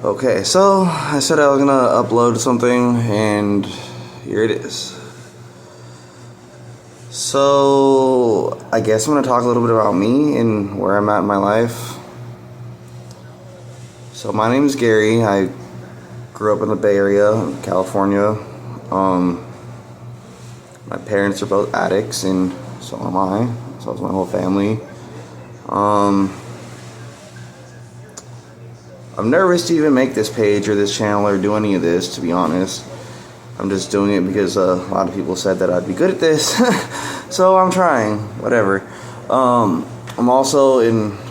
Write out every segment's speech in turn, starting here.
Okay, so I said I was gonna upload something, and here it is. So I guess I'm gonna talk a little bit about me and where I'm at in my life. So my name is Gary. I grew up in the Bay Area, California. My parents are both addicts, and so am I. So is my whole family. I'm nervous to even make this page or this channel or do any of this, to be honest. I'm just doing it because a lot of people said that I'd be good at this. So I'm trying, whatever. I'm also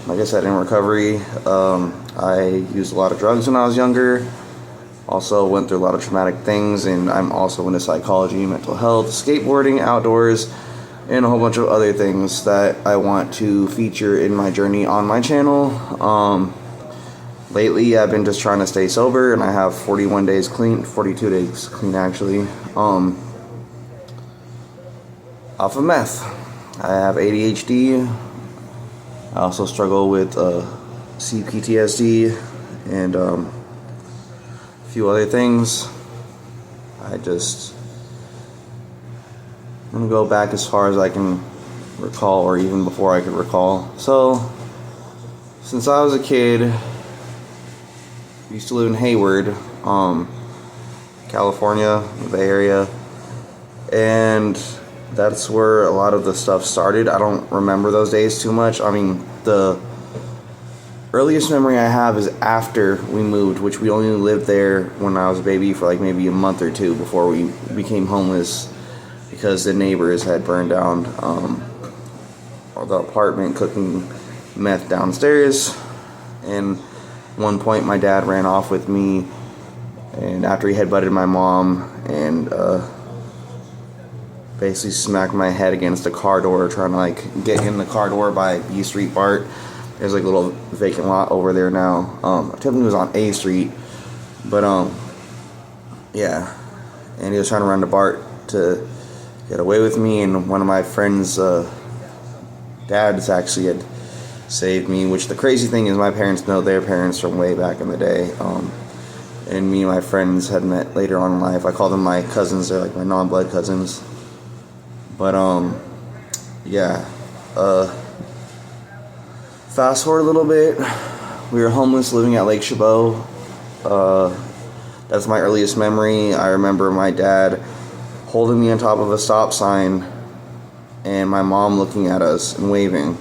like I said, in recovery. I used a lot of drugs when I was younger. Also went through a lot of traumatic things, and I'm also into psychology, mental health, skateboarding, outdoors, and a whole bunch of other things that I want to feature in my journey on my channel. Lately, I've been just trying to stay sober, and I have 41 days clean, 42 days clean actually, off of meth. I have ADHD. I also struggle with CPTSD and a few other things. I'm gonna go back as far as I can recall, or even before I could recall. So, since I was a kid, used to live in Hayward, California, the Bay Area, and that's where a lot of the stuff started. I don't remember those days too much. I mean, the earliest memory I have is after we moved, which we only lived there when I was a baby for like maybe a month or two before we became homeless because the neighbors had burned down the apartment, cooking meth downstairs. And one point my dad ran off with me, and after he headbutted my mom and basically smacked my head against a car door trying to like get in the car door by B Street BART. There's like a little vacant lot over there now. Technically it was on A Street, but yeah, and he was trying to run to BART to get away with me, and one of my friends' dads actually had saved me, which the crazy thing is my parents know their parents from way back in the day, and me and my friends had met later on in life. I call them my cousins. They're like my non-blood cousins, but yeah, fast forward a little bit, we were homeless living at Lake Chabot. That's my earliest memory. I remember my dad holding me on top of a stop sign and my mom looking at us and waving.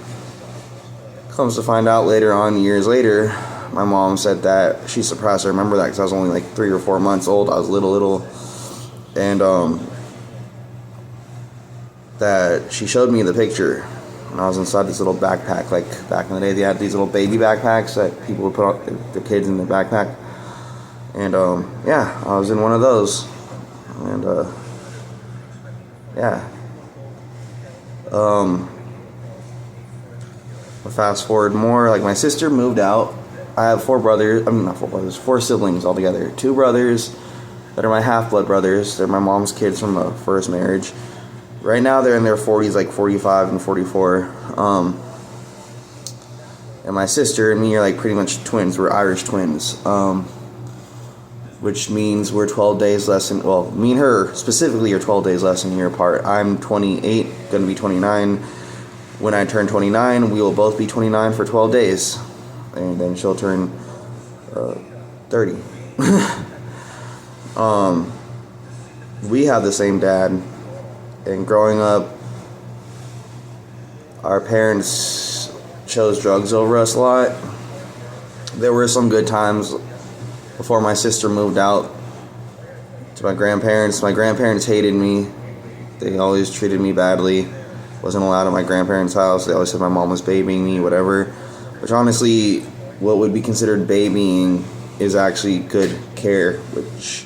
Comes to find out later on, years later, my mom said that she's surprised I remember that because I was only like 3 or 4 months old. I was little, and that she showed me the picture, and I was inside this little backpack. Like back in the day, they had these little baby backpacks that people would put their kids in their backpack, and yeah, I was in one of those, and yeah. Fast forward more, like my sister moved out. I have 4 brothers, not 4 brothers, 4 siblings altogether. 2 brothers that are my half-blood brothers. They're my mom's kids from a first marriage. Right now they're in their 40s, like 45 and 44. And my sister and me are like pretty much twins. We're Irish twins. Which means we're 12 days less than, well, me and her specifically are 12 days less than a year apart. I'm 28, gonna be 29. When I turn 29, we will both be 29 for 12 days. And then she'll turn 30. We have the same dad. And growing up, our parents chose drugs over us a lot. There were some good times before my sister moved out to my grandparents. My grandparents hated me. They always treated me badly. Wasn't allowed at my grandparents' house. They always said my mom was babying me, whatever. Which honestly, what would be considered babying is actually good care, which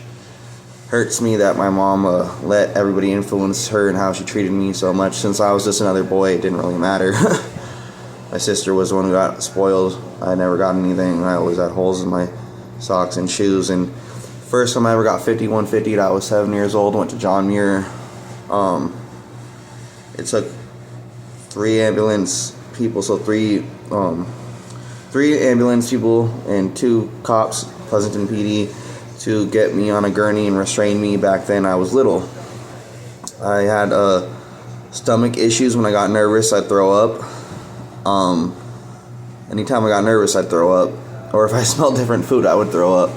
hurts me that my mom let everybody influence her and how she treated me so much. Since I was just another boy, it didn't really matter. My sister was the one who got spoiled. I never got anything. I always had holes in my socks and shoes. And first time I ever got 5150'd, I was 7 years old. Went to John Muir. It took 3 ambulance people, so 3 3 ambulance people and 2 cops, Pleasanton PD, to get me on a gurney and restrain me. Back then I was little. I had stomach issues. When I got nervous, I'd throw up. Anytime I got nervous, I'd throw up. Or if I smelled different food, I would throw up.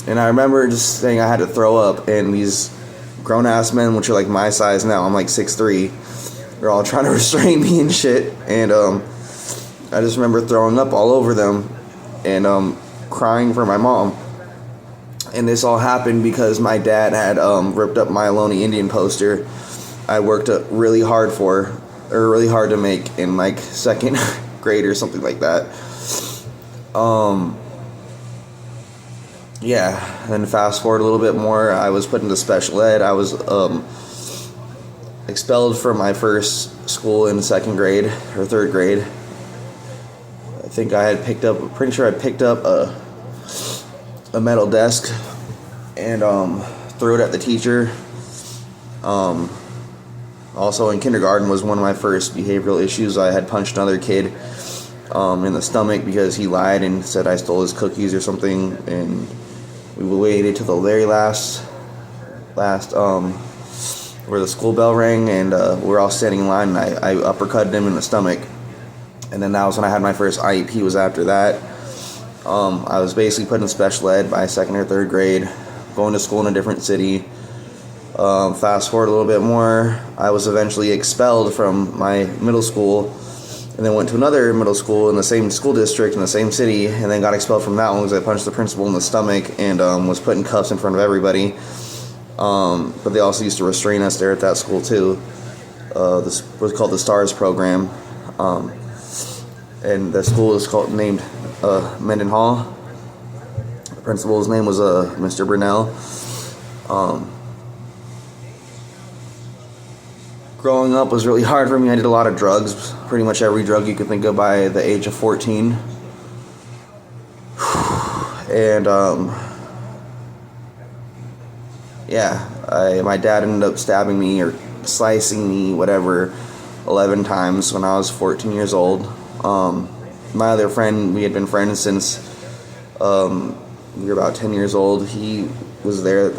And I remember just saying I had to throw up, and these grown-ass men, which are like my size now, I'm like 6'3", they're all trying to restrain me and shit. And I just remember throwing up all over them and crying for my mom. And this all happened because my dad had ripped up my Ohlone Indian poster I worked really hard really hard to make in like 2nd grade or something like that. Yeah, then fast forward a little bit more, I was put into special ed. I was expelled from my first school in 2nd grade or 3rd grade. I think I had picked up a metal desk and threw it at the teacher. Also in kindergarten was one of my first behavioral issues. I had punched another kid in the stomach because he lied and said I stole his cookies or something, and we waited till the very last where the school bell rang, and we were all standing in line, and I uppercutted him in the stomach. And then that was when I had my first IEP. Was after that. I was basically put in special ed by 2nd or 3rd grade, going to school in a different city. Fast forward a little bit more, I was eventually expelled from my middle school, and then went to another middle school in the same school district in the same city, and then got expelled from that one because I punched the principal in the stomach and was put in cuffs in front of everybody. But they also used to restrain us there at that school too. This was called the STARS program, and the school is named Mendenhall. The principal's name was Mr. Brunell. Growing up was really hard for me. I did a lot of drugs, pretty much every drug you could think of by the age of 14. And my dad ended up stabbing me or slicing me, whatever, 11 times when I was 14 years old. My other friend, we had been friends since we were about 10 years old. He was there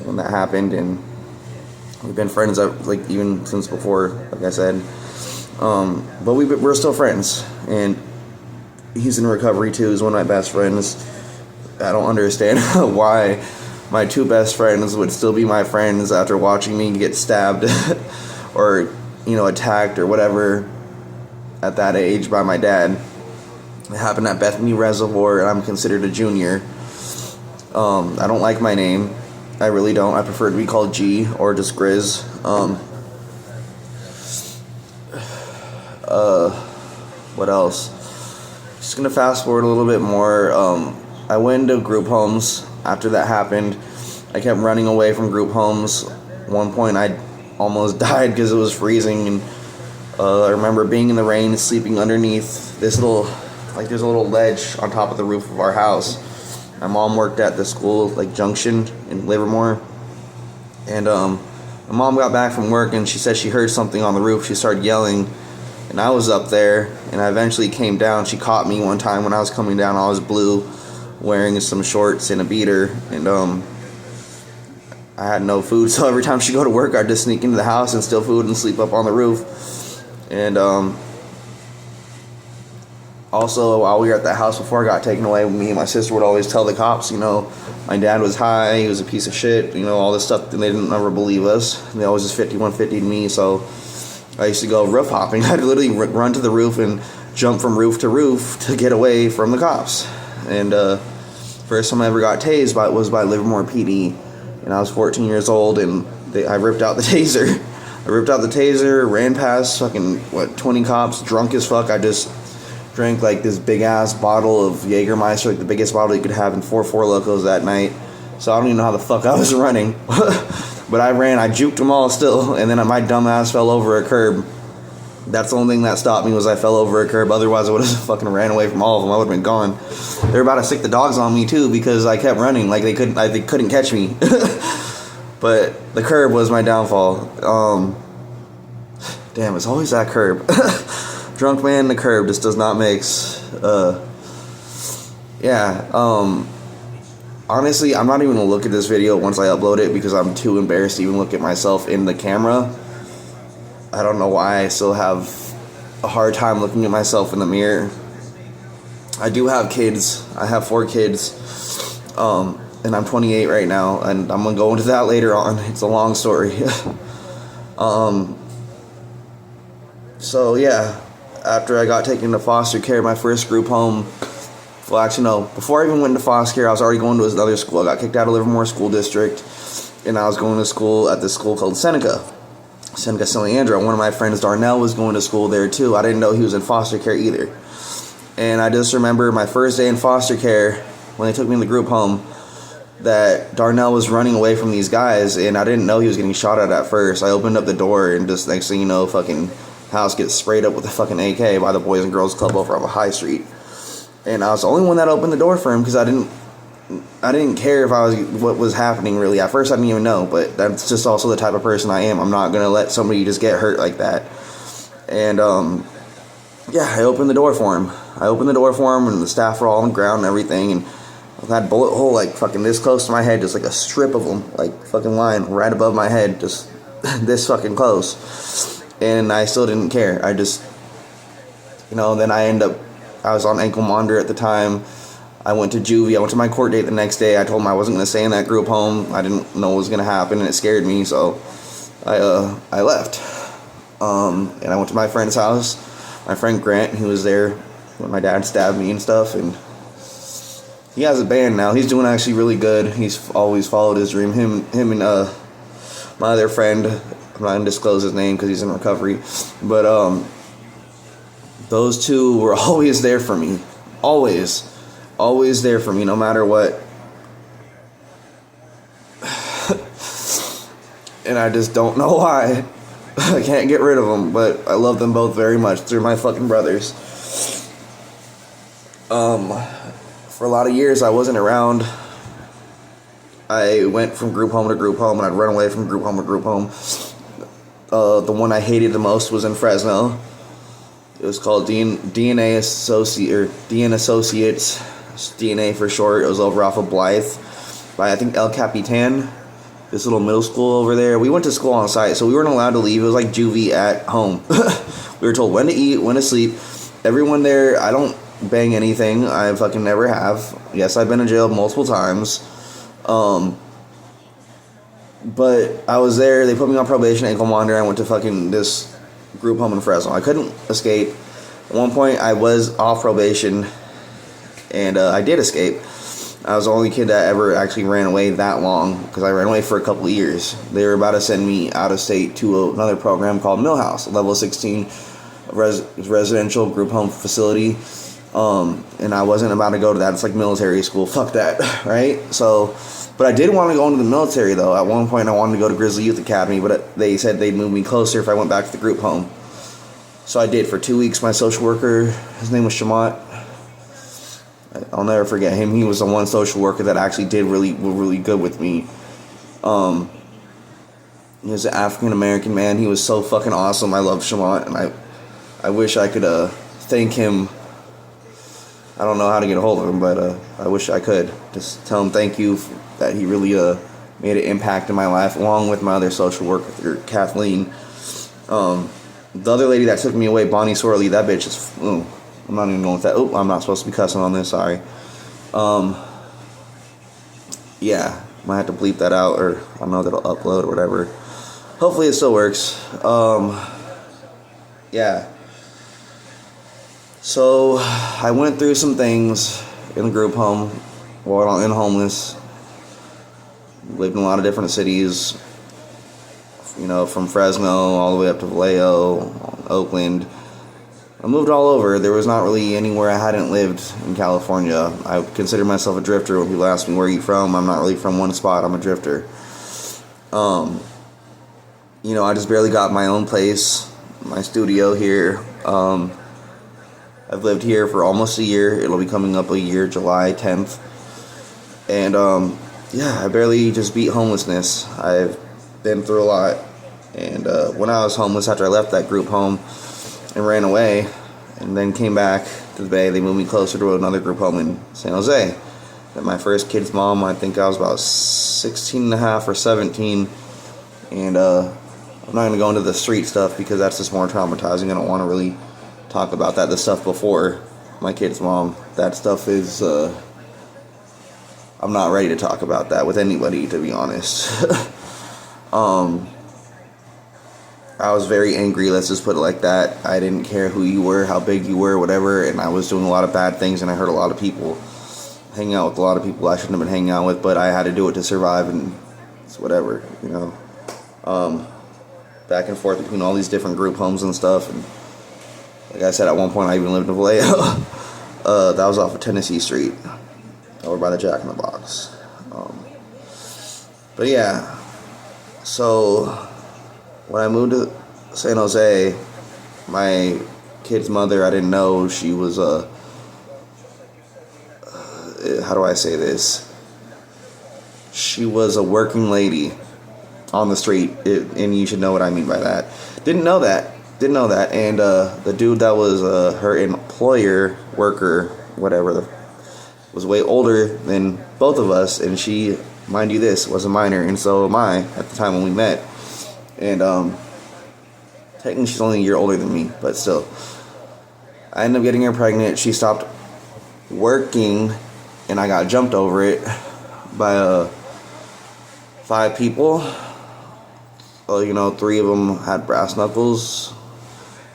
when that happened, and we've been friends like even since before, like I said. But we're still friends, and he's in recovery too. He's one of my best friends. I don't understand why my 2 best friends would still be my friends after watching me get stabbed or attacked or whatever at that age by my dad. It happened at Bethany Reservoir, and I'm considered a junior. I don't like my name. I really don't. I prefer to be called G or just Grizz. What else? Just gonna fast forward a little bit more. I went into group homes after that happened. I kept running away from group homes. At one point I almost died because it was freezing, and I remember being in the rain, sleeping underneath this there's a little ledge on top of the roof of our house. My mom worked at the school, Junction in Livermore, and my mom got back from work, and she said she heard something on the roof. She started yelling, and I was up there, and I eventually came down. She caught me one time when I was coming down. I was blue, wearing some shorts and a beater, and I had no food, so every time she'd go to work, I'd just sneak into the house and steal food and sleep up on the roof. And also, while we were at that house before I got taken away, me and my sister would always tell the cops, my dad was high, he was a piece of shit, all this stuff, and they didn't ever believe us. They always just 5150'd me, so I used to go roof hopping. I'd literally run to the roof and jump from roof to roof to get away from the cops. And first time I ever got tased was by Livermore PD, and I was 14 years old, and I ripped out the taser. Ran past 20 cops, drunk as fuck. I just drank this big ass bottle of Jägermeister, the biggest bottle you could have in 4 Locos that night. So I don't even know how the fuck I was running. But I ran, I juked them all still, and then my dumb ass fell over a curb. That's the only thing that stopped me was I fell over a curb. Otherwise I would have fucking ran away from all of them. I would have been gone. They were about to sick the dogs on me too because I kept running. They couldn't catch me. But the curb was my downfall. Damn, it's always that curb. Drunk man in the curb just does not mix. Honestly, I'm not even gonna look at this video once I upload it because I'm too embarrassed to even look at myself in the camera. I don't know why I still have a hard time looking at myself in the mirror. I do have kids. I have 4 kids. And I'm 28 right now, and I'm gonna go into that later on. It's a long story. So yeah, after I got taken to foster care, my first group home. Well, actually, no. Before I even went into foster care, I was already going to another school. I got kicked out of Livermore School District, and I was going to school at this school called Seneca St. Leandro. One of my friends, Darnell, was going to school there too. I didn't know he was in foster care either. And I just remember my first day in foster care, when they took me in the group home, that Darnell was running away from these guys, and I didn't know he was getting shot at first. I opened up the door, and just next thing you know, fucking house gets sprayed up with a fucking AK by the Boys and Girls Club over on High Street. And I was the only one that opened the door for him because I didn't care if what was happening really. At first I didn't even know, but that's just also the type of person I am. I'm not gonna let somebody just get hurt like that. And I opened the door for him. And the staff were all on the ground and everything, and that bullet hole like fucking this close to my head, just like a strip of them, like fucking line right above my head, just this fucking close. And I still didn't care. I just, then I was on ankle monitor at the time. I went to juvie. I went to my court date the next day. I told him I wasn't going to stay in that group home. I didn't know what was going to happen, and it scared me, so I left. And I went to my friend's house. My friend Grant, he was there when my dad stabbed me and stuff, and he has a band now. He's doing actually really good. He's always followed his dream. Him and my other friend, I'm not going to disclose his name because he's in recovery, but those two were always there for me. Always there for me, no matter what. And I just don't know why. I can't get rid of them, but I love them both very much. They're my fucking brothers. For a lot of years, I wasn't around. I went from group home to group home, and I'd run away from group home to group home. The one I hated the most was in Fresno. It was called DNA Associates, DNA for short. It was over off of Blythe by, I think, El Capitan, this little middle school over there. We went to school on site, so we weren't allowed to leave. It was like juvie at home. We were told when to eat, when to sleep. Everyone there, I don't bang anything. I fucking never have. Yes, I've been in jail multiple times. But I was there. They put me on probation, ankle monitor. I went to fucking this group home in Fresno. I couldn't escape. At one point, I was off probation, and I did escape. I was the only kid that ever actually ran away that long, because I ran away for a couple of years. They were about to send me out of state to another program called Millhouse, level 16 residential group home facility. And I wasn't about to go to that. It's like military school. Fuck that, right? So, but I did want to go into the military, though. At one point, I wanted to go to Grizzly Youth Academy, but they said they'd move me closer if I went back to the group home. So I did for 2 weeks. My social worker, his name was Shamat. I'll never forget him. He was the one social worker that actually did really good with me. He was an African American man. He was so fucking awesome. I love Shamat, and I wish I could thank him. I don't know how to get a hold of him, but I wish I could. Just tell him thank you that he really made an impact in my life, along with my other social worker, Kathleen. The other lady that took me away, Bonnie Sorley, that bitch is... I'm not even going with that. Oh, I'm not supposed to be cussing on this, sorry. Yeah, might have to bleep that out, or I don't know if it'll upload or whatever. Hopefully it still works. Yeah. So, I went through some things in the group home, while in homeless. Lived in a lot of different cities, from Fresno all the way up to Vallejo, Oakland. I moved all over. There was not really anywhere I hadn't lived in California. I consider myself a drifter. When people ask me, where are you from? I'm not really from one spot. I'm a drifter. I just barely got my own place, my studio here. I've lived here for almost a year. It'll be coming up a year, July 10th. And, I barely just beat homelessness. I've been through a lot. And when I was homeless, after I left that group home and ran away, and then came back to the Bay. They moved me closer to another group home in San Jose. And my first kid's mom, I think I was about 16 and a half or 17. And I'm not going to go into the street stuff because that's just more traumatizing. I don't want to really talk about that. The stuff before my kid's mom, that stuff is, I'm not ready to talk about that with anybody, to be honest. I was very angry, let's just put it like that. I didn't care who you were, how big you were, whatever, and I was doing a lot of bad things, and I hurt a lot of people. Hanging out with a lot of people I shouldn't have been hanging out with, but I had to do it to survive, and it's whatever, you know. Back and forth between all these different group homes and stuff, and like I said, at one point I even lived in Vallejo. That was off of Tennessee Street, over by the Jack in the Box. But yeah, so when I moved to San Jose, my kid's mother, I didn't know she was how do I say this? She was a working lady on the street, and you should know what I mean by that. Didn't know that, and the dude that was her employer, worker, whatever, was way older than both of us, and she, mind you this, was a minor, and so am I at the time when we met. And technically she's only a year older than me, but still. I ended up getting her pregnant. She stopped working, and I got jumped over it by 5 people. Well, you know, 3 of them had brass knuckles.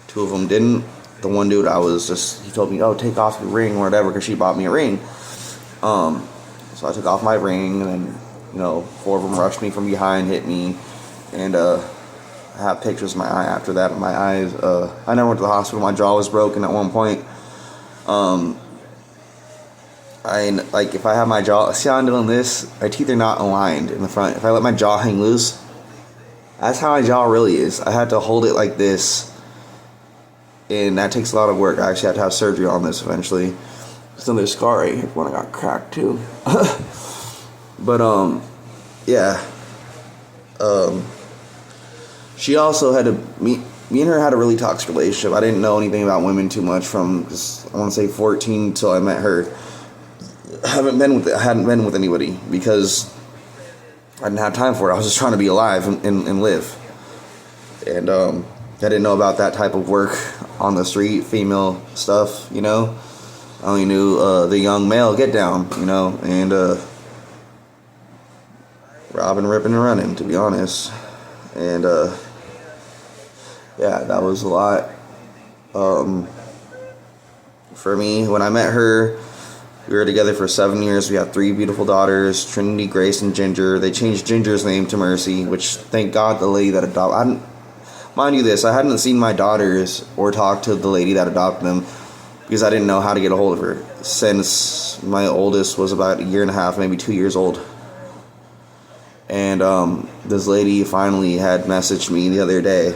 2 of them didn't. The one dude, he told me, oh, take off your ring or whatever, because she bought me a ring. So I took off my ring, and then, you know, 4 of them rushed me from behind, hit me. And I have pictures of my eye after that. My eyes, I never went to the hospital. My jaw was broken at one point. If I have my jaw, see how I'm doing this? My teeth are not aligned in the front. If I let my jaw hang loose, that's how my jaw really is. I had to hold it like this, and that takes a lot of work. I actually had to have surgery on this eventually. There's another scar right here when I got cracked too. But yeah. She also had me and her had a really toxic relationship. I didn't know anything about women too much from, I want to say 14 till I met her. I hadn't been with anybody because I didn't have time for it. I was just trying to be alive and live. And I didn't know about that type of work on the street, female stuff, you know. I only knew the young male get down, you know, and robbing, ripping, and running, to be honest. And yeah, that was a lot. For me, when I met her, we were together for 7 years. We had 3 beautiful daughters, Trinity, Grace, and Ginger. They changed Ginger's name to Mercy, which, thank God, the lady that adopted. Mind you this, I hadn't seen my daughters or talked to the lady that adopted them because I didn't know how to get a hold of her since my oldest was about 1.5 years, maybe 2 years old. And this lady finally had messaged me the other day.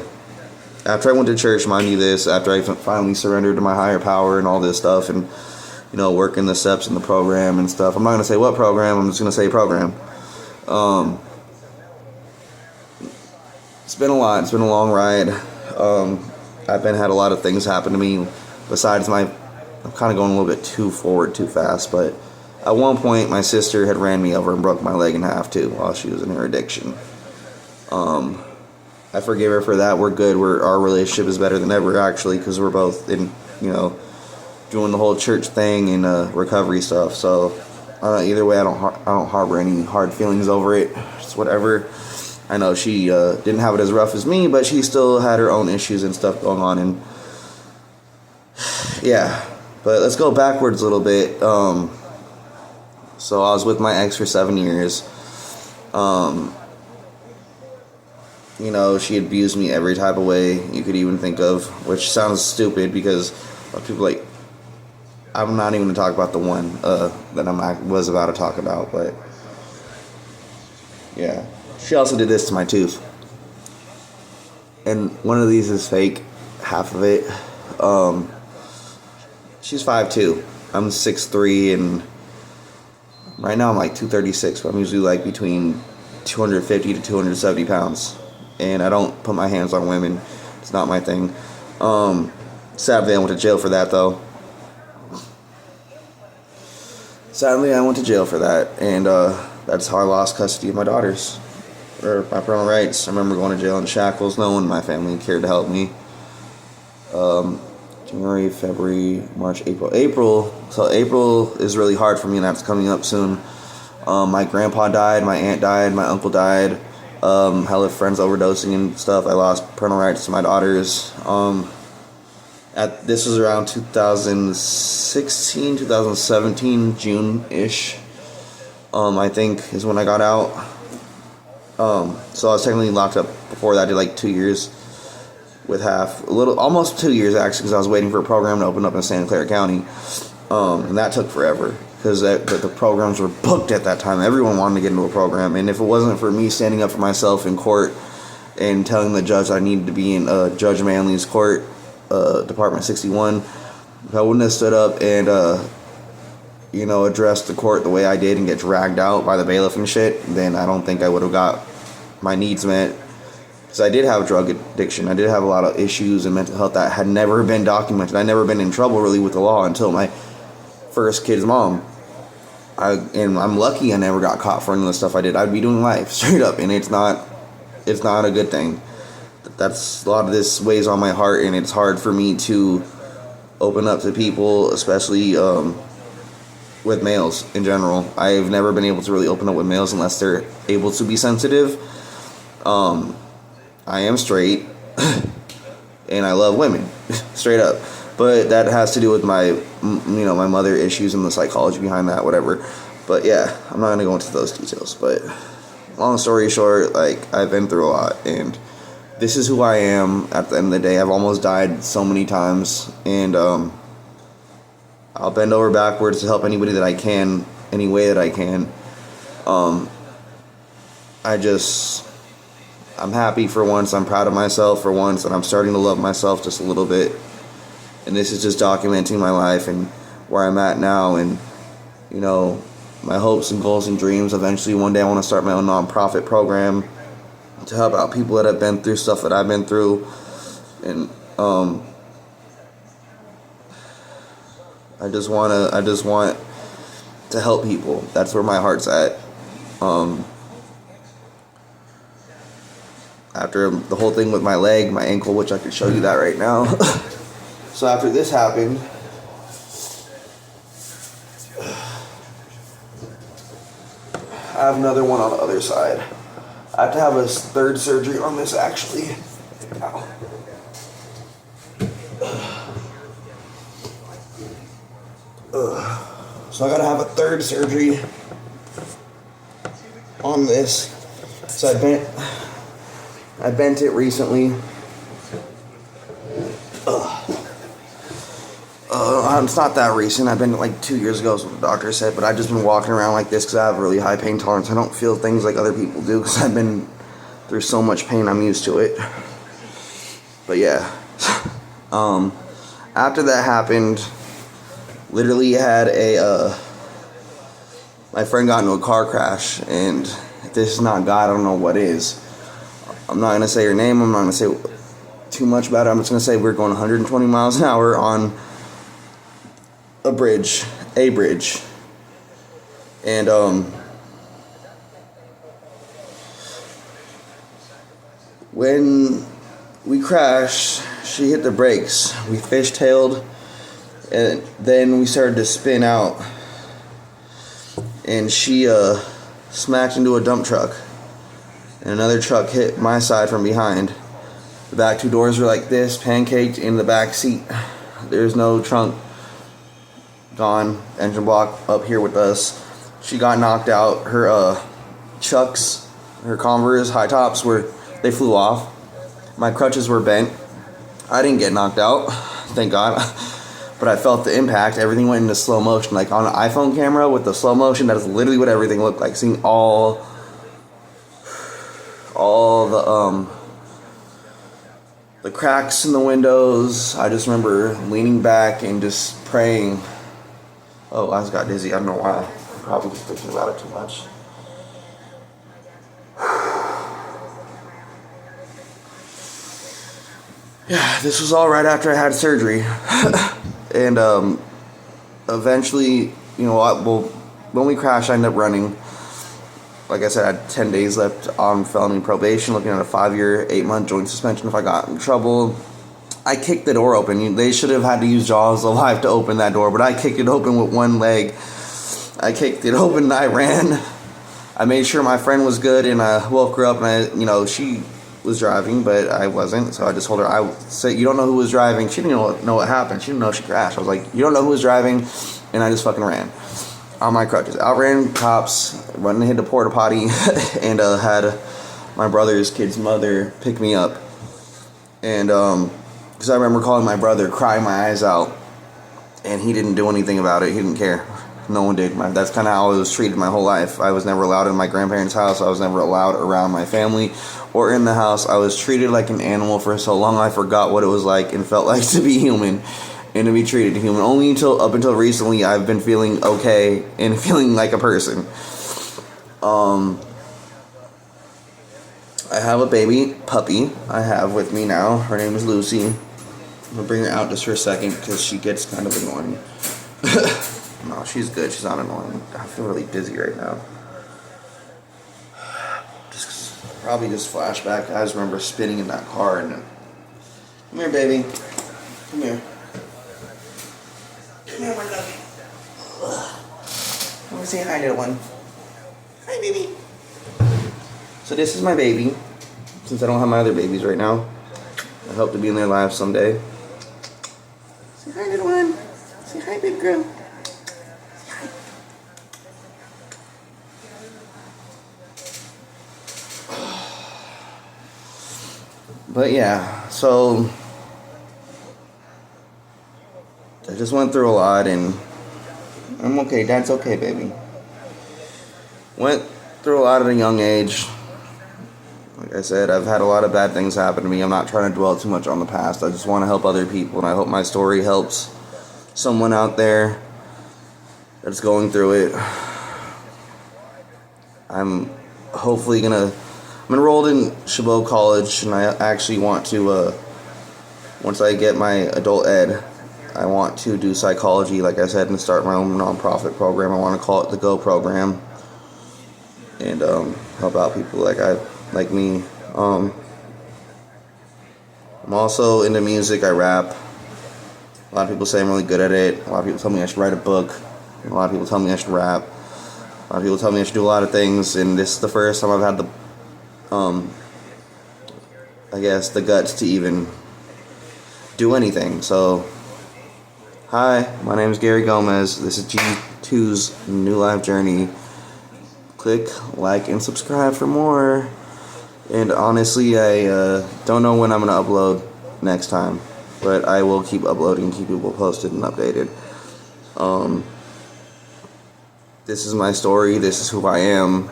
After I went to church, mind you this, after I finally surrendered to my higher power and all this stuff, and, you know, working the steps in the program and stuff. I'm not going to say what program, I'm just going to say program. It's been a lot. It's been a long ride. I've had a lot of things happen to me besides I'm kind of going a little bit too forward too fast, but at one point my sister had ran me over and broke my leg in half too while she was in her addiction. I forgive her for that. We're good. Our relationship is better than ever, actually, because we're both in, you know, doing the whole church thing and recovery stuff. So either way, I don't harbor any hard feelings over it. It's whatever. I know she didn't have it as rough as me, but she still had her own issues and stuff going on. And yeah, but let's go backwards a little bit. So I was with my ex for 7 years. You know, she abused me every type of way you could even think of, which sounds stupid because people I'm not even going to talk about the one that I was about to talk about, but yeah. She also did this to my tooth. And one of these is fake, half of it. She's 5'2". I'm 6'3", and right now I'm like 236, but I'm usually like between 250 to 270 pounds. And I don't put my hands on women. It's not my thing. Sadly, I went to jail for that, though. Sadly, I went to jail for that, and that's how I lost custody of my daughters, or my parental rights. I remember going to jail in shackles. No one in my family cared to help me. January, February, March, April. So April is really hard for me, and that's coming up soon. My grandpa died, my aunt died, my uncle died. Hella friends overdosing and stuff. I lost parental rights to my daughters. This was around 2016, 2017, June-ish, I think, is when I got out. So I was technically locked up before that. I did like 2 years with almost 2 years actually, because I was waiting for a program to open up in Santa Clara County. And that took forever, because the programs were booked at that time. Everyone wanted to get into a program, and if it wasn't for me standing up for myself in court and telling the judge I needed to be in Judge Manley's court, Department 61, if I wouldn't have stood up and addressed the court the way I did and get dragged out by the bailiff and shit, then I don't think I would have got my needs met. Because I did have drug addiction. I did have a lot of issues and mental health that had never been documented. I'd never been in trouble really with the law until my first kid's mom. And I'm lucky I never got caught for any of the stuff I did. I'd be doing life straight up, and it's not a good thing. That's a lot of this weighs on my heart, and it's hard for me to open up to people, especially with males in general. I've never been able to really open up with males unless they're able to be sensitive. I am straight, and I love women, straight up. But that has to do with my mother issues and the psychology behind that, whatever. But yeah, I'm not gonna go into those details. But long story short, I've been through a lot, and this is who I am at the end of the day. I've almost died so many times, and I'll bend over backwards to help anybody that I can, any way that I can. I'm happy for once. I'm proud of myself for once, and I'm starting to love myself just a little bit. And this is just documenting my life and where I'm at now, and my hopes and goals and dreams. Eventually, one day, I want to start my own nonprofit program to help out people that have been through stuff that I've been through, and I just want to help people. That's where my heart's at. After the whole thing with my leg, my ankle, which I could show you that right now. So after this happened, I have another one on the other side. I have to have a third surgery on this, actually. Ow. So I gotta have a third surgery on this. So I bent it recently. It's not that recent. I've been like 2 years ago, is what the doctor said, but I've just been walking around like this because I have a really high pain tolerance. I don't feel things like other people do because I've been through so much pain. I'm used to it. But yeah. After that happened, literally had my friend got into a car crash, and if this is not God, I don't know what is. I'm not going to say her name. I'm not going to say too much about it. I'm just going to say we're going 120 miles an hour on a bridge. And when we crashed, she hit the brakes. We fishtailed, and then we started to spin out, and she smacked into a dump truck, and another truck hit my side from behind. The back two doors were like this, pancaked in the back seat. There's no trunk. Gone. Engine block up here with us. She got knocked out. Her Chucks, her Converse high tops they flew off. My crutches were bent. I didn't get knocked out, thank God. But I felt the impact. Everything went into slow motion. Like on an iPhone camera with the slow motion, that is literally what everything looked like. Seeing all the cracks in the windows. I just remember leaning back and just praying. Oh, I just got dizzy. I don't know why. I'm probably just thinking about it too much. Yeah, this was all right after I had surgery. And eventually, when we crashed, I ended up running. Like I said, I had 10 days left on felony probation, looking at a 5-year, 8-month joint suspension if I got in trouble. I kicked the door open. They should have had to use Jaws alive to open that door, but I kicked it open with one leg. I kicked it open and I ran. I made sure my friend was good, and I woke her up, and she was driving, but I wasn't, so I just told her, I said, you don't know who was driving. She didn't know what happened. She didn't know she crashed. I was like, you don't know who was driving, and I just fucking ran. On my crutches. Outran cops, went and hit the porta potty, and had my brother's kid's mother pick me up. And, because I remember calling my brother, crying my eyes out, and he didn't do anything about it. He didn't care. No one did. That's kind of how I was treated my whole life. I was never allowed in my grandparents' house. I was never allowed around my family or in the house. I was treated like an animal for so long I forgot what it was like and felt like to be human and to be treated human. Only up until recently I've been feeling okay and feeling like a person. I have a baby puppy I have with me now. Her name is Lucy. I'm going to bring her out just for a second because she gets kind of annoying. No, she's good. She's not annoying. I feel really dizzy right now. Probably just flashback. I just remember spinning in that car and come here, baby. Come here. Come here, my doggy. Let me say hi, little one. Hi, baby. So this is my baby. Since I don't have my other babies right now, I hope to be in their lives someday. Say hi, little one. Say hi, big girl. But yeah, so I just went through a lot, and I'm okay. Dad's okay, baby. Went through a lot at a young age. Like I said, I've had a lot of bad things happen to me. I'm not trying to dwell too much on the past. I just want to help other people, and I hope my story helps someone out there that's going through it. I'm enrolled in Chabot College, and I actually want to, once I get my adult ed, I want to do psychology, like I said, and start my own nonprofit program. I want to call it the GO program, and help out people like me. I'm also into music. I rap. A lot of people say I'm really good at it. A lot of people tell me I should write a book. A lot of people tell me I should rap. A lot of people tell me I should do a lot of things, and this is the first time I've had the the guts to even do anything. So, hi, my name is Gary Gomez. This is G2's New Life Journey. Click like and subscribe for more. And honestly, I don't know when I'm going to upload next time, but I will keep uploading, keep people posted and updated. This is my story. This is who I am.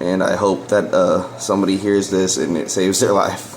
And I hope that somebody hears this and it saves their life.